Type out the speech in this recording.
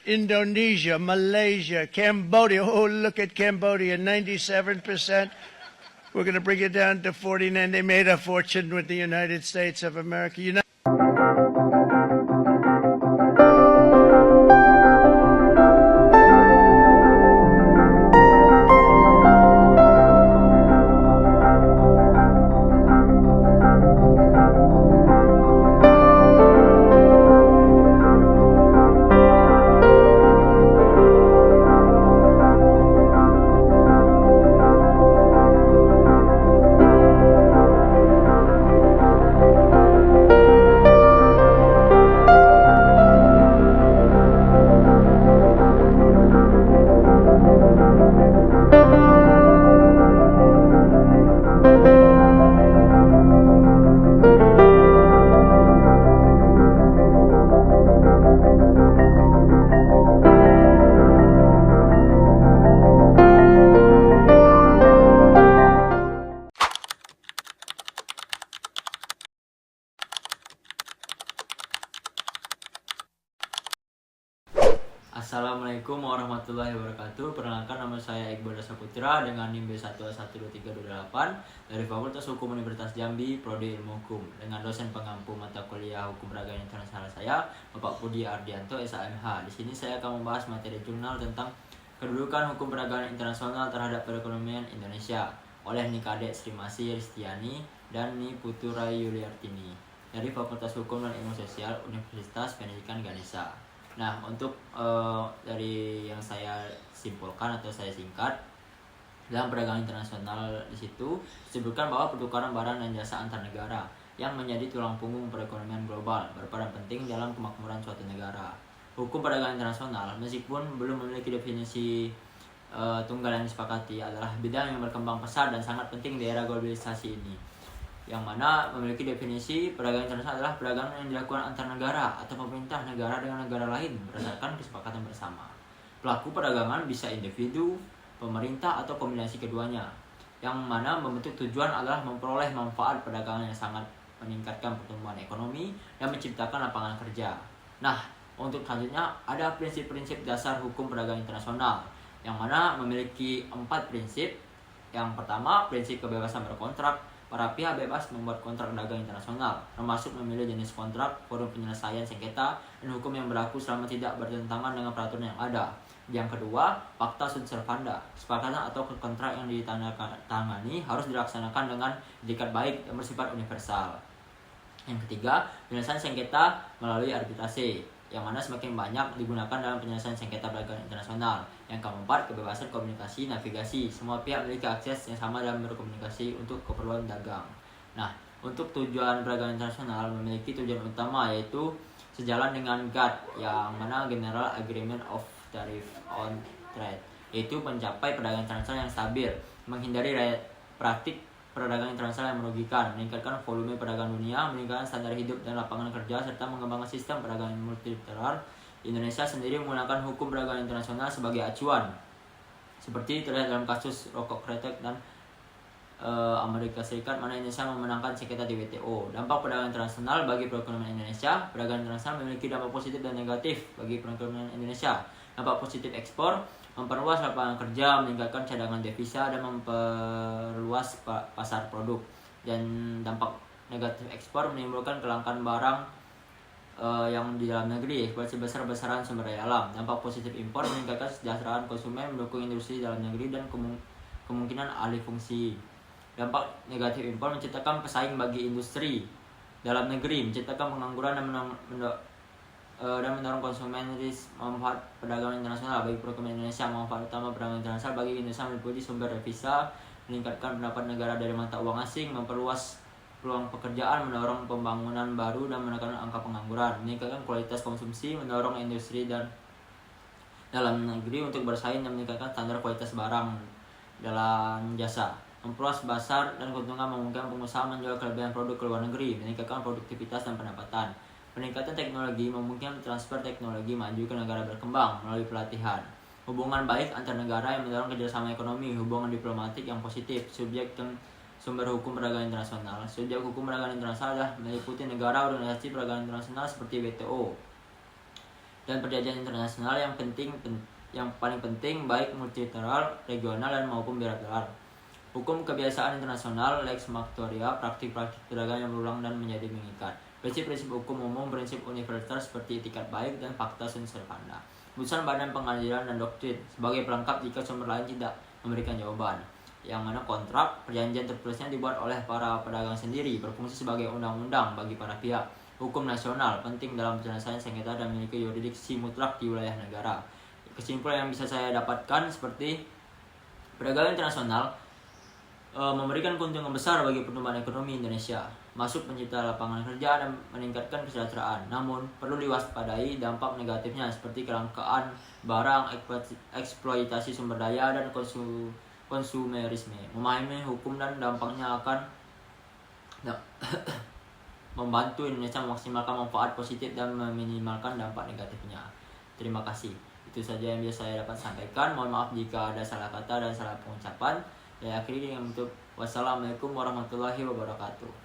Indonesia, Malaysia, Cambodia. Oh, look at Cambodia, 97%. We're going to bring it down to 49. They made a fortune with the United States of America. Assalamualaikum warahmatullahi wabarakatuh. Perkenalkan, nama saya Iqbal Saputra dengan NIM B111328 dari Fakultas Hukum Universitas Jambi, Prodi Ilmu Hukum, dengan dosen pengampu mata kuliah Hukum Perdagangan Internasional saya, Bapak Budi Ardianto, SHMH. Di sini saya akan membahas materi jurnal tentang kedudukan hukum perdagangan internasional terhadap perekonomian Indonesia oleh Nikade Srimasi Ristiani dan Ni Puturai Yuliartini dari Fakultas Hukum dan Ilmu Sosial Universitas Pendidikan Ganesha. Nah, untuk dari yang saya simpulkan atau saya singkat, dalam perdagangan internasional di situ disebutkan bahwa pertukaran barang dan jasa antar negara yang menjadi tulang punggung perekonomian global berperan penting dalam kemakmuran suatu negara. Hukum perdagangan internasional meskipun belum memiliki definisi tunggal yang disepakati adalah bidang yang berkembang pesat dan sangat penting di era globalisasi ini, yang mana memiliki definisi perdagangan internasional adalah perdagangan yang dilakukan antar negara atau pemerintah negara dengan negara lain berdasarkan kesepakatan bersama. Pelaku perdagangan bisa individu, pemerintah, atau kombinasi keduanya, yang mana membentuk tujuan adalah memperoleh manfaat perdagangan yang sangat meningkatkan pertumbuhan ekonomi dan menciptakan lapangan kerja. Nah, untuk selanjutnya ada prinsip-prinsip dasar hukum perdagangan internasional, yang mana memiliki 4 prinsip. Yang pertama, prinsip kebebasan berkontrak. Para pihak bebas membuat kontrak dagang internasional, termasuk memilih jenis kontrak, forum penyelesaian sengketa, dan hukum yang berlaku selama tidak bertentangan dengan peraturan yang ada. Yang kedua, pacta sunt servanda. Kesepakatan atau kontrak yang ditandatangani harus dilaksanakan dengan etikat baik dan bersifat universal. Yang ketiga, penyelesaian sengketa melalui arbitrase, yang mana semakin banyak digunakan dalam penyelesaian sengketa perdagangan internasional. Yang keempat, kebebasan komunikasi navigasi. Semua pihak memiliki akses yang sama dalam berkomunikasi untuk keperluan dagang. Nah, untuk tujuan perdagangan internasional memiliki tujuan utama, yaitu sejalan dengan GATT, yang mana General Agreement of Tariff on Trade, yaitu mencapai perdagangan internasional yang stabil, menghindari praktik perdagangan internasional yang merugikan, meningkatkan volume perdagangan dunia, meningkatkan standar hidup dan lapangan kerja, serta mengembangkan sistem perdagangan multilateral. Indonesia sendiri menggunakan hukum perdagangan internasional sebagai acuan, seperti terlihat dalam kasus rokok kretek dan Amerika Serikat, mana Indonesia memenangkan sengketa di WTO. Dampak perdagangan internasional bagi perekonomian Indonesia. Perdagangan internasional memiliki dampak positif dan negatif bagi perekonomian Indonesia. Dampak positif ekspor, memperluas lapangan kerja, meningkatkan cadangan devisa, dan memperluas pasar produk. Dan dampak negatif ekspor menimbulkan kelangkaan barang yang di dalam negeri, eksploitasi besar-besaran sumber daya alam. Dampak positif impor, meningkatkan kesejahteraan konsumen, mendukung industri dalam negeri, dan kemungkinan alih fungsi. Dampak negatif impor menciptakan pesaing bagi industri dalam negeri, menciptakan pengangguran dan mendorong konsumen. Manfaat perdagangan internasional bagi perekonomian Indonesia. Manfaat utama perdagangan internasional bagi Indonesia meliputi sumber devisa, meningkatkan pendapatan negara dari mata uang asing, memperluas peluang pekerjaan, mendorong pembangunan baru dan menekan angka pengangguran, meningkatkan kualitas konsumsi, mendorong industri dan dalam negeri untuk bersaing dan meningkatkan standar kualitas barang. dalam jasa. Memperluas pasar dan keuntungan memungkinkan pengusaha menjual kelebihan produk ke luar negeri, meningkatkan produktivitas dan pendapatan. Peningkatan teknologi memungkinkan transfer teknologi maju ke negara berkembang melalui pelatihan. Hubungan baik antar negara yang mendorong kerjasama ekonomi, hubungan diplomatik yang positif, subjek dan sumber hukum perdagangan internasional. Subjek hukum perdagangan internasional adalah meliputi negara, organisasi perdagangan internasional seperti WTO dan perjanjian internasional yang paling penting baik multilateral, regional dan maupun bilateral. Hukum kebiasaan internasional, lex mactoria, praktik-praktik perdagangan yang berulang dan menjadi mengikat. Prinsip-prinsip hukum umum, prinsip universal seperti etikat baik dan fakta sunt servanda. Putusan badan pengadilan dan doktrin sebagai pelengkap jika sumber lain tidak memberikan jawaban. Yang mana kontrak, perjanjian tertulisnya dibuat oleh para pedagang sendiri, berfungsi sebagai undang-undang bagi para pihak. Hukum nasional penting dalam penyelesaian sengketa dan memiliki yurisdiksi mutlak di wilayah negara. Kesimpulan yang bisa saya dapatkan seperti perdagangan internasional memberikan keuntungan besar bagi pertumbuhan ekonomi Indonesia, masuk pencipta lapangan kerja dan meningkatkan kesejahteraan. Namun, perlu diwaspadai dampak negatifnya seperti kelangkaan barang, eksploitasi sumber daya, dan konsumerisme. Memahami hukum dan dampaknya akan membantu Indonesia memaksimalkan manfaat positif dan meminimalkan dampak negatifnya. Terima kasih. Itu saja yang bisa saya dapat sampaikan. Mohon maaf jika ada salah kata dan salah pengucapan. Saya akhiri dengan bentuk wassalamualaikum warahmatullahi wabarakatuh.